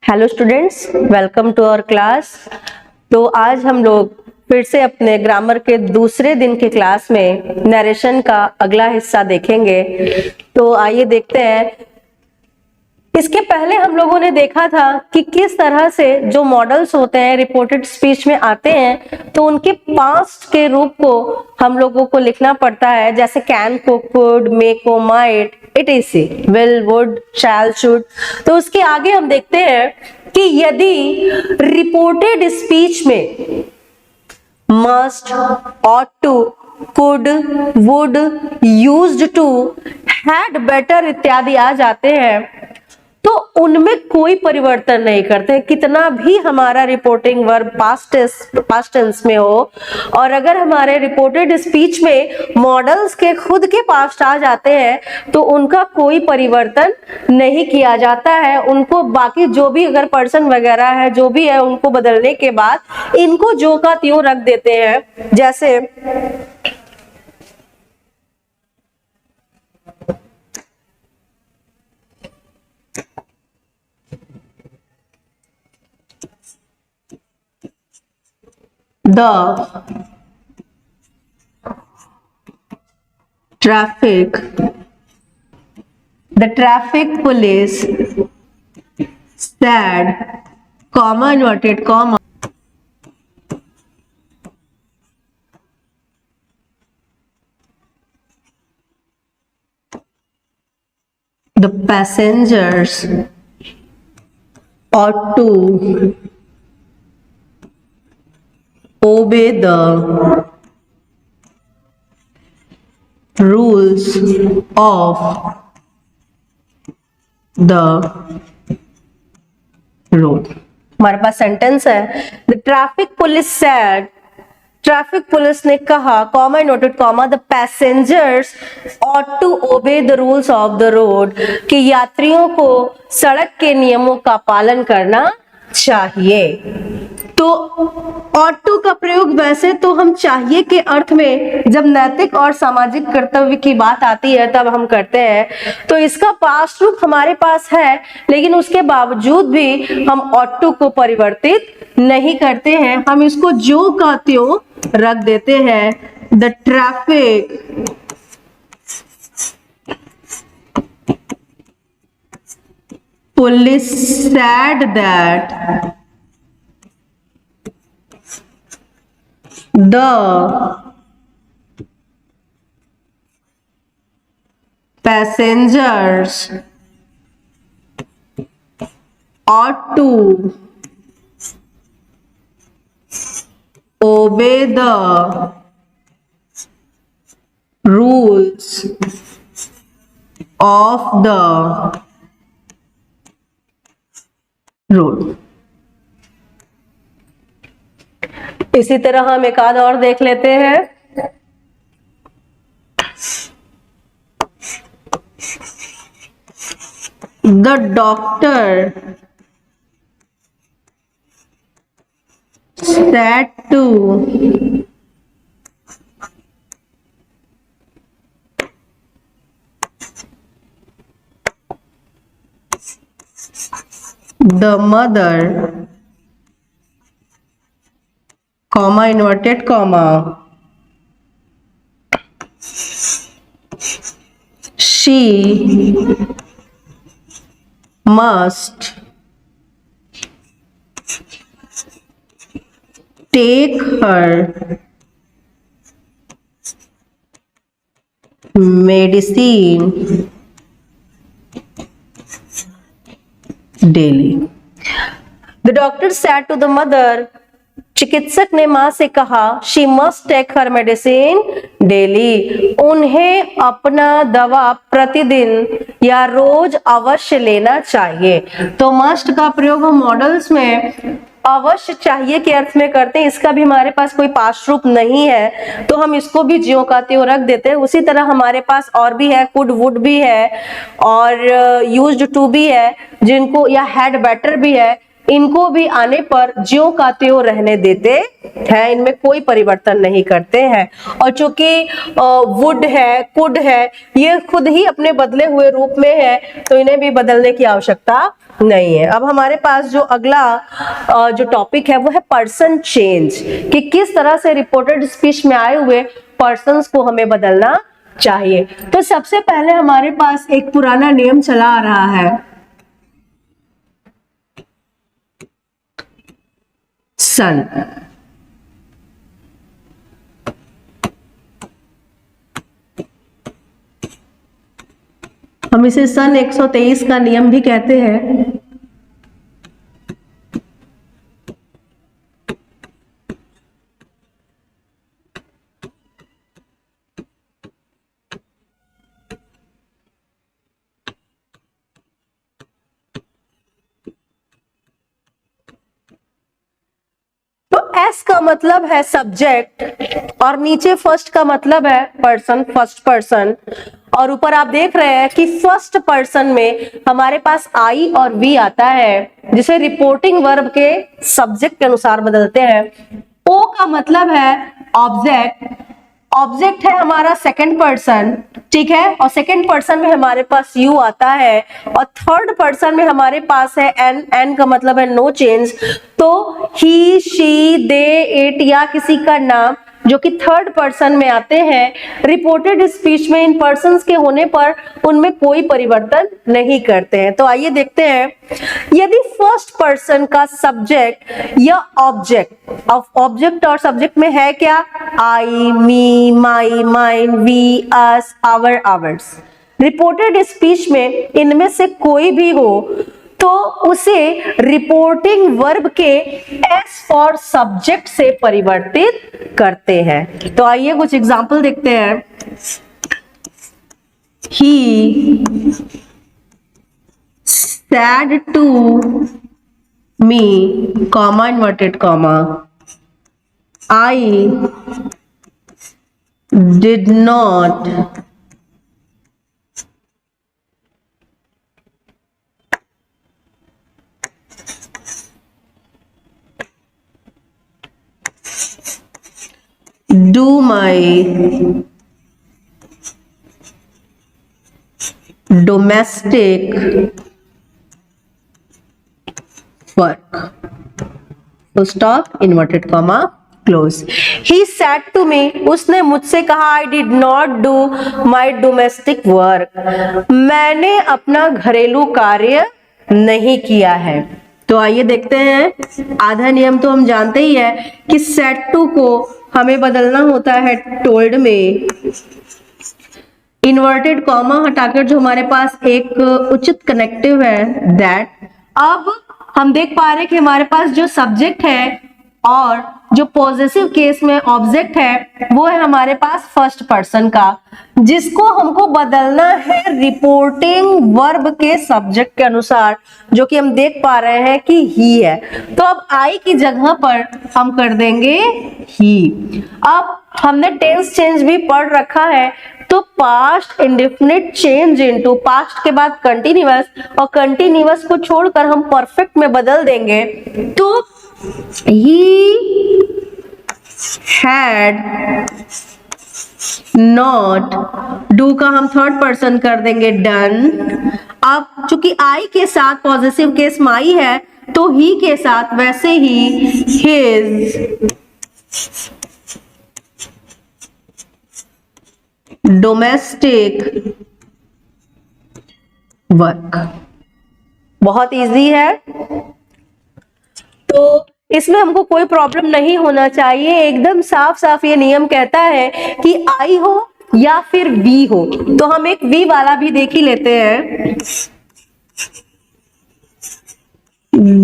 Hello students, welcome to our class. तो आज हम लोग फिर से अपने ग्रामर के दूसरे दिन के क्लास में नरेशन का अगला हिस्सा देखेंगे। तो आइए देखते हैं। इसके पहले हम लोगों ने देखा था कि किस तरह से जो मॉडल्स होते हैं रिपोर्टेड स्पीच में आते हैं तो उनके पास्ट के रूप को हम लोगों को लिखना पड़ता है, जैसे कैन को, कुड, मे को, might, etc, will, would, shall, should. तो उसके आगे हम देखते हैं कि यदि रिपोर्टेड स्पीच में must, ought to, could, would, used to, had better इत्यादि आ जाते हैं तो उनमें कोई परिवर्तन नहीं करते, कितना भी हमारा रिपोर्टिंग वर्ब पास्ट टेंस में हो। और अगर हमारे रिपोर्टेड स्पीच में मॉडल्स के खुद के पास्ट आ जाते हैं तो उनका कोई परिवर्तन नहीं किया जाता है। उनको बाकी जो भी अगर पर्सन वगैरह है जो भी है उनको बदलने के बाद इनको जो का त्यों रख देते हैं। जैसे the traffic police said, comma, inverted comma, the passengers ought to obey the rules of the road। हमारे पास सेंटेंस है, the traffic police said, traffic police ने कहा, comma noted comma, the passengers ought to obey the rules of the road, कि यात्रियों को सड़क के नियमों का पालन करना चाहिए। तो ought to का प्रयोग वैसे तो हम चाहिए के अर्थ में जब नैतिक और सामाजिक कर्तव्य की बात आती है तब हम करते हैं, तो इसका पास्ट रूप हमारे पास है, लेकिन उसके बावजूद भी हम ought to को परिवर्तित नहीं करते हैं, हम इसको जो का त्यों रख देते हैं। The traffic police said that the passengers ought to obey the rules of the road। इसी तरह हम एक आध और देख लेते हैं। The doctor said to the mother, comma, inverted comma, she must take her medicine daily। The doctor said to the mother, चिकित्सक ने मां से कहा, she must take her medicine daily, उन्हें अपना दवा प्रतिदिन या रोज अवश्य लेना चाहिए। तो मस्ट का प्रयोग हम मॉडल्स में अवश्य चाहिए के अर्थ में करते हैं, इसका भी हमारे पास कोई पास्ट रूप नहीं है तो हम इसको भी ज्यों का त्यों रख देते हैं। उसी तरह हमारे पास और भी है, कुड, वुड भी है और यूज्ड टू भी है, जिनको या हैड बेटर भी है, इनको भी आने पर ज्यों का त्यों रहने देते हैं, इनमें कोई परिवर्तन नहीं करते हैं। और चूंकि वुड है, कुड है, ये खुद ही अपने बदले हुए रूप में है, तो इन्हें भी बदलने की आवश्यकता नहीं है। अब हमारे पास जो अगला जो टॉपिक है वो है पर्सन चेंज, कि किस तरह से रिपोर्टेड स्पीच में आए हुए पर्सन्स को हमें बदलना चाहिए। तो सबसे पहले हमारे पास एक पुराना नियम चला आ रहा है, सन। हम इसे सन 123 का नियम भी कहते हैं। एस का मतलब है सब्जेक्ट और नीचे फर्स्ट का मतलब है पर्सन, फर्स्ट पर्सन। और ऊपर आप देख रहे हैं कि फर्स्ट पर्सन में हमारे पास आई और वी आता है, जिसे रिपोर्टिंग वर्ब के सब्जेक्ट के अनुसार बदलते हैं। ओ का मतलब है ऑब्जेक्ट, ऑब्जेक्ट है हमारा सेकंड पर्सन, ठीक है, और सेकंड पर्सन में हमारे पास यू आता है, और थर्ड पर्सन में हमारे पास है एन। एन का मतलब है नो चेंज। तो ही, शी, दे, इट या किसी का नाम जो कि थर्ड पर्सन में आते हैं, रिपोर्टेड स्पीच में इन पर्सन्स के होने पर उनमें कोई परिवर्तन नहीं करते हैं। तो आइए देखते हैं, यदि फर्स्ट पर्सन का सब्जेक्ट या ऑब्जेक्ट, ऑब्जेक्ट और सब्जेक्ट में है क्या, I, me, my, mine, we, us, our, ours, reported speech में इनमें से कोई भी हो तो उसे रिपोर्टिंग वर्ब के एस फॉर सब्जेक्ट से परिवर्तित करते हैं। तो आइए कुछ एग्जाम्पल देखते हैं। ही said to me, comma inverted comma, I did not do my domestic work. So stop, inverted comma, close. He said to me, उसने मुझसे कहा, I did not do my domestic work. मैंने अपना घरेलू कार्य नहीं किया है। तो आइए देखते हैं, आधा नियम तो हम जानते ही है कि said to को हमें बदलना होता है told में। इन्वर्टेड कॉमा हटाकर जो हमारे पास एक उचित कनेक्टिव है दैट। अब हम देख पा रहे हैं कि हमारे पास जो सब्जेक्ट है और जो पॉजेसिव केस में ऑब्जेक्ट है वो है हमारे पास फर्स्ट पर्सन का, जिसको हमको बदलना है रिपोर्टिंग वर्ब के सब्जेक्ट के अनुसार, जो कि हम देख पा रहे हैं कि ही है। तो अब आई की जगह पर हम कर देंगे ही। अब हमने टेंस चेंज भी पढ़ रखा है, तो past indefinite change into, past के बाद कंटिन्यूअस और कंटिन्यूअस को छोड़कर हम परफेक्ट में बदल देंगे। तो he had not, do का हम थर्ड पर्सन कर देंगे डन। अब चूंकि आई के साथ पॉजिटिव केस माई है, तो ही के साथ वैसे ही his डोमेस्टिक वर्क। बहुत इजी है, तो इसमें हमको कोई प्रॉब्लम नहीं होना चाहिए। एकदम साफ साफ ये नियम कहता है कि आई हो या फिर वी हो। तो हम एक वी वाला भी देख ही लेते हैं।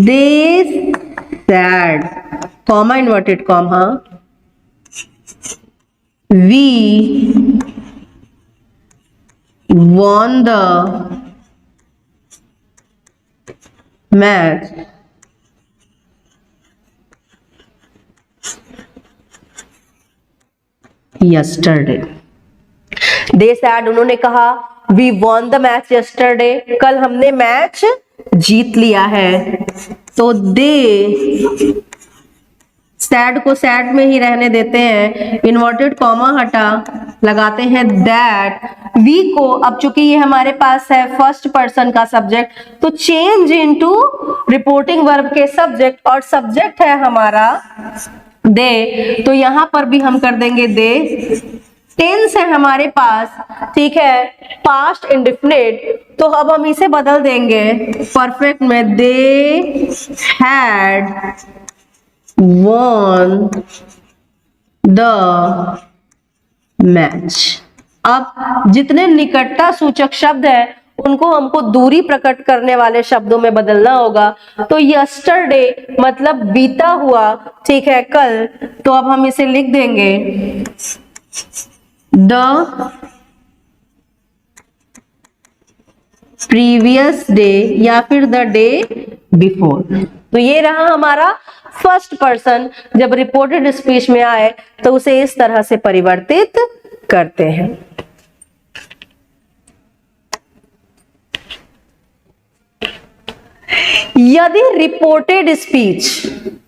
They said, comma inverted comma, we won the match yesterday. They said, उन्होंने कहा, we won the match yesterday, कल हमने मैच जीत लिया है। तो दे, सैड को सैड में ही रहने देते हैं, इन्वर्टेड कॉमा हटा, लगाते हैं दैट। वी को, अब चूंकि ये हमारे पास है फर्स्ट पर्सन का सब्जेक्ट, तो चेंज इनटू रिपोर्टिंग वर्ब के सब्जेक्ट, और सब्जेक्ट है हमारा दे, तो यहां पर भी हम कर देंगे दे। टेंस है हमारे पास, ठीक है, पास्ट इंडेफिनिट, तो अब हम इसे बदल देंगे परफेक्ट में, they had won the match. अब जितने निकटता सूचक शब्द है उनको हमको दूरी प्रकट करने वाले शब्दों में बदलना होगा। तो यस्टरडे मतलब बीता हुआ, ठीक है, कल, तो अब हम इसे लिख देंगे द प्रीवियस डे या फिर द डे बिफोर। तो ये रहा हमारा फर्स्ट पर्सन, जब रिपोर्टेड स्पीच में आए तो उसे इस तरह से परिवर्तित करते हैं। यदि रिपोर्टेड स्पीच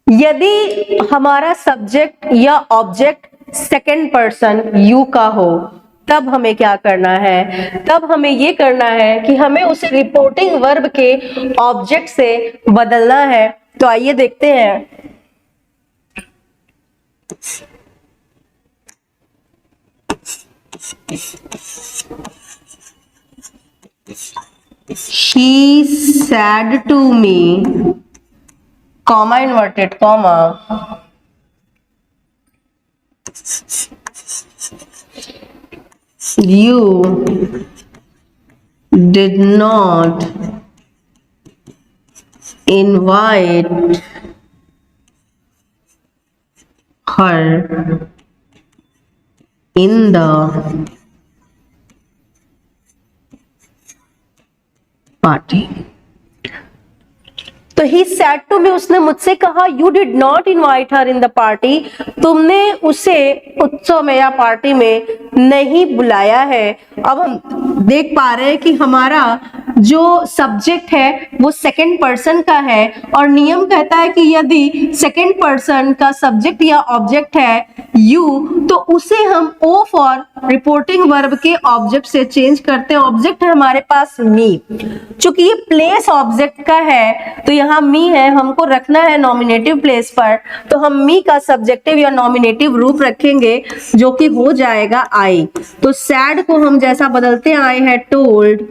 यदि हमारा सब्जेक्ट या ऑब्जेक्ट सेकंड पर्सन यू का हो, तब हमें क्या करना है, तब हमें ये करना है कि हमें उसे रिपोर्टिंग वर्ब के ऑब्जेक्ट से बदलना है। तो आइए देखते हैं। He said to me, comma inverted comma, you did not invite her in the party। तो ही सैड टू मी, उसने मुझसे कहा, you did not invite her in the party, तुमने उसे उत्सव में या पार्टी में नहीं बुलाया है। अब हम देख पा रहे हैं कि हमारा जो सब्जेक्ट है वो सेकंड पर्सन का है, और नियम कहता है कि यदि सेकंड पर्सन का सब्जेक्ट या ऑब्जेक्ट है यू, तो उसे हम ओ फॉर रिपोर्टिंग वर्ब के ऑब्जेक्ट से चेंज करते हैं। ऑब्जेक्ट है हमारे पास मी, चूंकि ये प्लेस ऑब्जेक्ट का है तो यहाँ मी है, हमको रखना है नॉमिनेटिव प्लेस पर, तो हम मी का सब्जेक्टिव या नॉमिनेटिव रूप रखेंगे जो कि हो जाएगा आई। तो सैड को हम जैसा बदलते हैं, I had told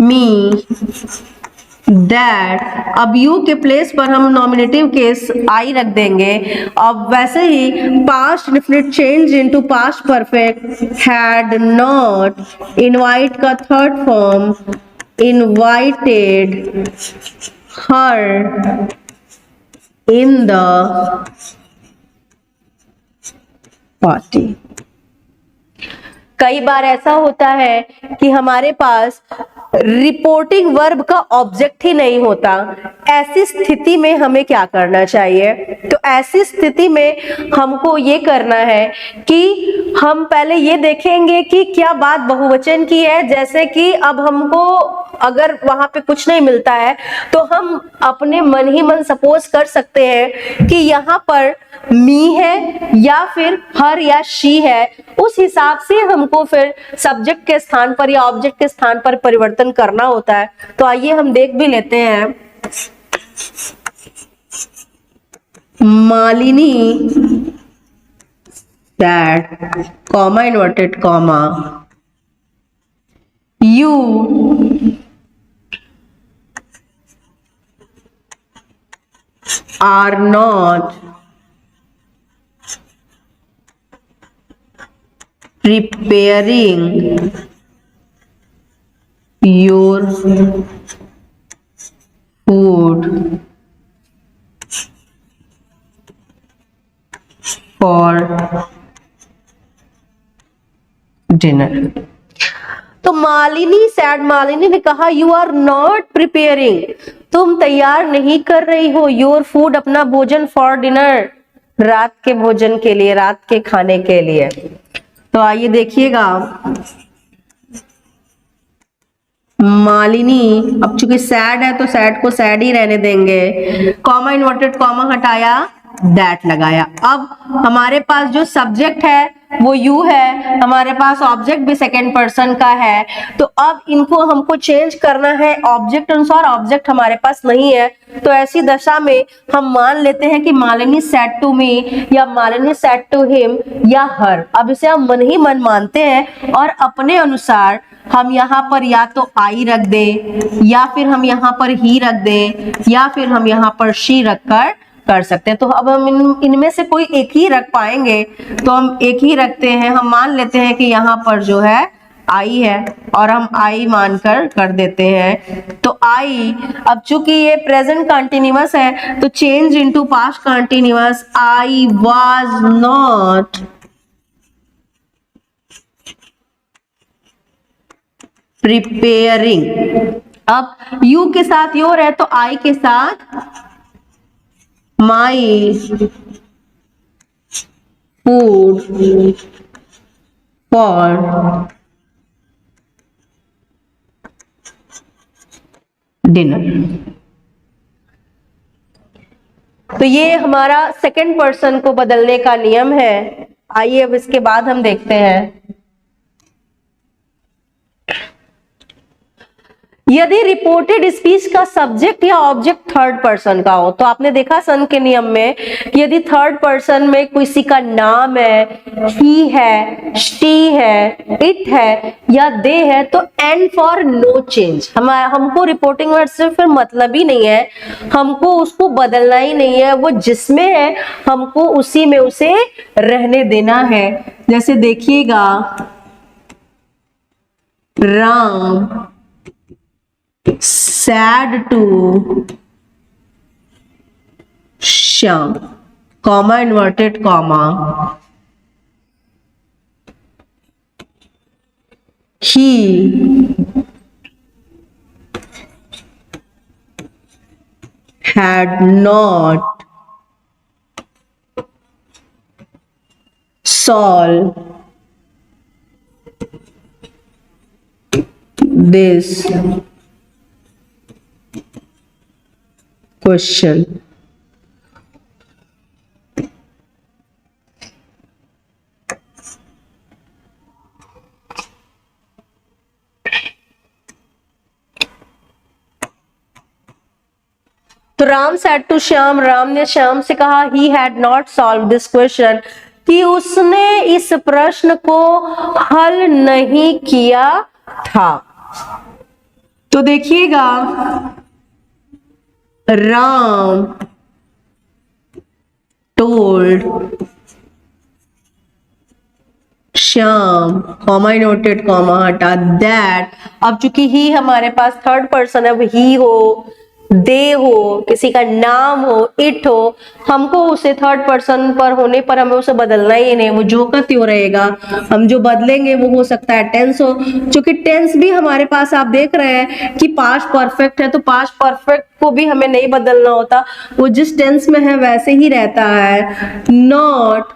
me that, अब यू के प्लेस पर हम नॉमिनेटिव केस आई रख देंगे। अब वैसे ही past definite change into past perfect, had not, invite का third form invited her in the party। कई बार ऐसा होता है कि हमारे पास रिपोर्टिंग वर्ब का ऑब्जेक्ट ही नहीं होता। ऐसी स्थिति में हमें क्या करना चाहिए? तो ऐसी स्थिति में हमको ये करना है कि हम पहले ये देखेंगे कि क्या बात बहुवचन की है। जैसे कि अब हमको अगर वहां पे कुछ नहीं मिलता है तो हम अपने मन ही मन सपोज कर सकते हैं कि यहाँ पर मी है या फिर हर या शी है। उस हिसाब से हमको फिर सब्जेक्ट के स्थान पर या ऑब्जेक्ट के स्थान पर परिवर्तन करना होता है। तो आइए हम देख भी लेते हैं। Malini that, comma inverted comma, you are not preparing your food for dinner. तो मालिनी सैड, मालिनी ने कहा यू आर नॉट प्रिपेयरिंग, तुम तैयार नहीं कर रही हो योर फूड, अपना भोजन, फॉर डिनर, रात के भोजन के लिए, रात के खाने के लिए। तो आइए देखिएगा, मालिनी, अब चूंकि सैड है तो सैड को सैड ही रहने देंगे, कॉमा इन्वर्टेड कॉमा हटाया, दैट लगाया। अब हमारे पास जो सब्जेक्ट है वो यू है, हमारे पास ऑब्जेक्ट भी सेकेंड पर्सन का है, तो अब इनको हमको चेंज करना है ऑब्जेक्ट अनुसार, ऑब्जेक्ट हमारे पास नहीं है। तो ऐसी दशा में हम मान लेते हैं कि मालिनी सेड टू मी, या मालिनी सेड टू हिम, या हर। अब इसे हम मन ही मन मानते हैं और अपने अनुसार हम यहाँ पर या तो आई रख दें, या फिर हम यहाँ पर ही रख दें, या फिर हम यहाँ पर शी रखकर कर सकते हैं। तो अब हम इनमें से कोई एक ही रख पाएंगे, तो हम एक ही रखते हैं। हम मान लेते हैं कि यहाँ पर जो है आई है और हम आई मानकर कर देते हैं। तो आई, अब चूंकि ये प्रेजेंट कंटिन्यूअस है तो change into past continuous, I was not preparing. अब यू के साथ योर है तो आई के साथ माई फूड फॉर डिनर। तो ये हमारा सेकंड पर्सन को बदलने का नियम है। आइए अब इसके बाद हम देखते हैं, यदि रिपोर्टेड स्पीच का सब्जेक्ट या ऑब्जेक्ट थर्ड पर्सन का हो। तो आपने देखा सन के नियम में कि यदि थर्ड पर्सन में किसी का नाम है, ही है, शी है, इट है या दे है, तो एंड फॉर नो चेंज। हमको रिपोर्टिंग वर्ड से फिर मतलब ही नहीं है, हमको उसको बदलना ही नहीं है, वो जिसमें है हमको उसी में उसे रहने देना है। जैसे देखिएगा, Ram sad to Shyam, comma inverted comma, he had not solved this question. तो राम सेड टू श्याम, राम ने श्याम से कहा he had not solve this question, कि उसने इस प्रश्न को हल नहीं किया था। तो देखिएगा, Ram told Shyam, comma noted comma हटा, दैट। अब चूंकि ही हमारे पास थर्ड पर्सन है, अब ही हो, दे हो, किसी का नाम हो, इट हो, हमको उसे थर्ड पर्सन पर होने पर हमें उसे बदलना ही नहीं, वो जो का त्यों रहेगा। हम जो बदलेंगे वो हो सकता है टेंस हो, क्योंकि टेंस भी हमारे पास आप देख रहे हैं कि पास्ट परफेक्ट है, तो पास्ट परफेक्ट को भी हमें नहीं बदलना होता, वो जिस टेंस में है वैसे ही रहता है। नॉट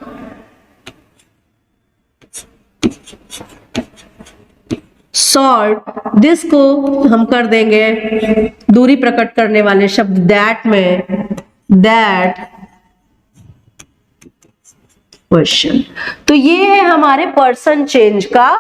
सॉल्व दिस को हम कर देंगे दूरी प्रकट करने वाले शब्द दैट में, दैट क्वेश्चन। तो ये है हमारे पर्सन चेंज का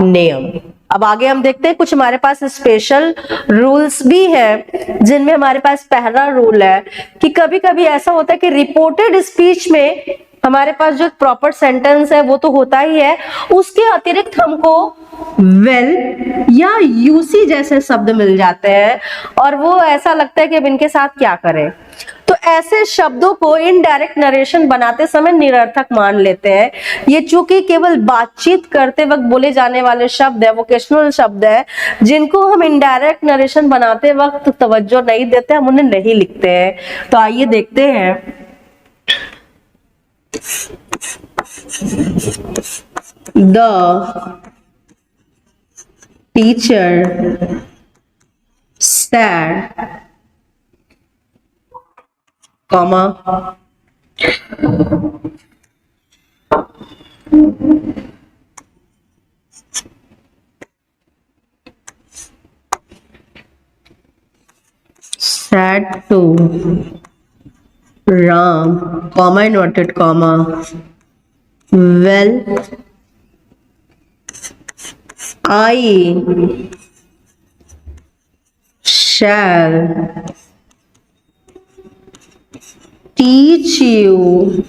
नियम। अब आगे हम देखते हैं, कुछ हमारे पास स्पेशल रूल्स भी हैं, जिनमें हमारे पास पहला रूल है कि कभी कभी ऐसा होता है कि रिपोर्टेड स्पीच में हमारे पास जो प्रॉपर सेंटेंस है वो तो होता ही है, उसके अतिरिक्त हमको वेल या यूसी जैसे शब्द मिल जाते हैं और वो ऐसा लगता है कि अब इनके साथ क्या करें। तो ऐसे शब्दों को इनडायरेक्ट नरेशन बनाते समय निरर्थक मान लेते हैं। ये चूंकि केवल बातचीत करते वक्त बोले जाने वाले शब्द है, वोकेशनल शब्द है, जिनको हम इनडायरेक्ट नरेशन बनाते वक्त तवज्जो नहीं देते, हम उन्हें नहीं लिखते हैं। तो आइए देखते हैं। The teacher said, comma, said to Ram, comma, inverted comma, well, I shall teach you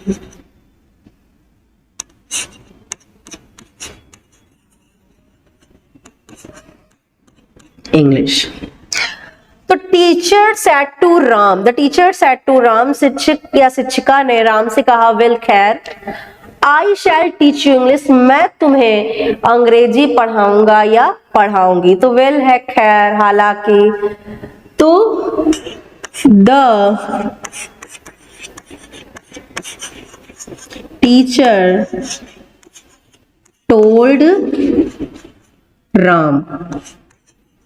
English. तो teacher said to Ram, the teacher said to Ram, शिक्षक या शिक्षिका ने राम से कहा, वेल खैर, I shall teach you English, मैं तुम्हें अंग्रेजी पढ़ाऊंगा या पढ़ाऊंगी। तो वेल है खैर, हालांकि। तो the teacher told Ram,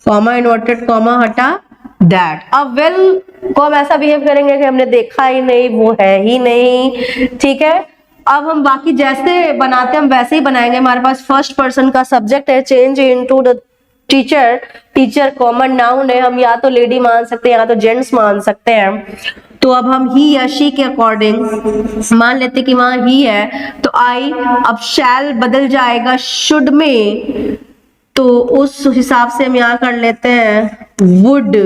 comma inverted comma हटा, दैट। अब वेल को हम ऐसा बिहेव करेंगे कि हमने देखा ही नहीं, वो है ही नहीं, ठीक है। अब हम बाकी जैसे बनाते हैं हम वैसे ही बनाएंगे। हमारे पास फर्स्ट पर्सन का सब्जेक्ट है, change into the teacher, teacher common noun है, हम या तो लेडी मान सकते हैं या तो जेंट्स मान सकते हैं। तो अब हम ही या शी के अकॉर्डिंग मान लेते कि वहां ही है, तो आई, अब शैल बदल जाएगा शुड में, तो उस हिसाब से हम यहां कर लेते हैं वुड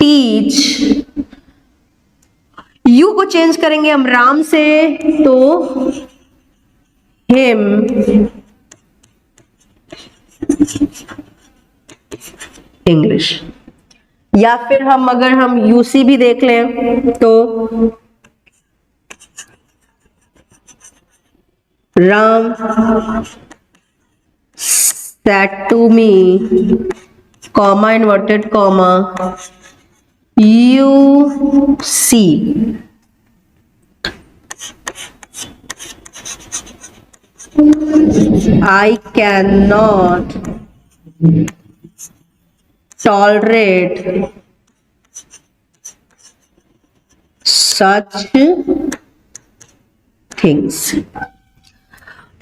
टीच। यू को चेंज करेंगे हम राम से, तो हिम इंग्लिश। या फिर हम अगर हम यूसी भी देख लें तो Ram said to me, comma inverted comma, you see. I cannot tolerate such things.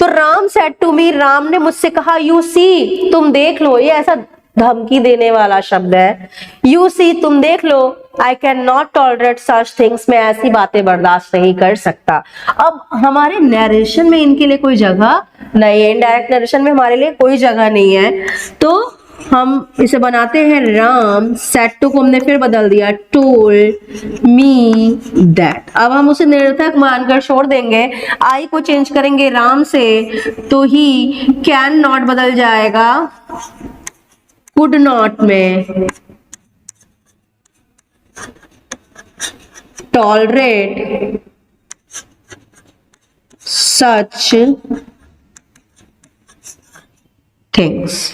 तो Ram said to me, Ram ने मुझसे कहा, यू सी, तुम देख लो। ये ऐसा धमकी देने वाला शब्द है, यू सी, तुम देख लो। I can not tolerate such things, मैं ऐसी बातें बर्दाश्त नहीं कर सकता। अब हमारे नरेशन में इनके लिए कोई जगह नहीं है, इनडायरेक्ट नरेशन में हमारे लिए कोई जगह नहीं है। तो हम इसे बनाते हैं राम सेड टू को हमने फिर बदल दिया टोल्ड मी दैट। अब हम उसे निरर्थक मानकर छोड़ देंगे, आई को चेंज करेंगे राम से, तो ही कैन नॉट बदल जाएगा कुड नॉट में, टॉलरेट सच थिंग्स।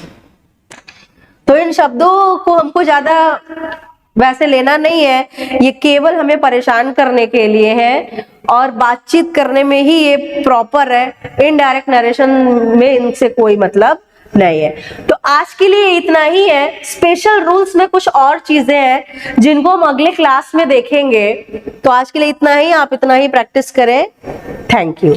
तो इन शब्दों को हमको ज्यादा वैसे लेना नहीं है, ये केवल हमें परेशान करने के लिए है और बातचीत करने में ही ये प्रॉपर है। इनडायरेक्ट नरेशन में इनसे कोई मतलब नहीं है। तो आज के लिए इतना ही है। स्पेशल रूल्स में कुछ और चीजें हैं जिनको हम अगले क्लास में देखेंगे। तो आज के लिए इतना ही, आप इतना ही प्रैक्टिस करें। Thank you.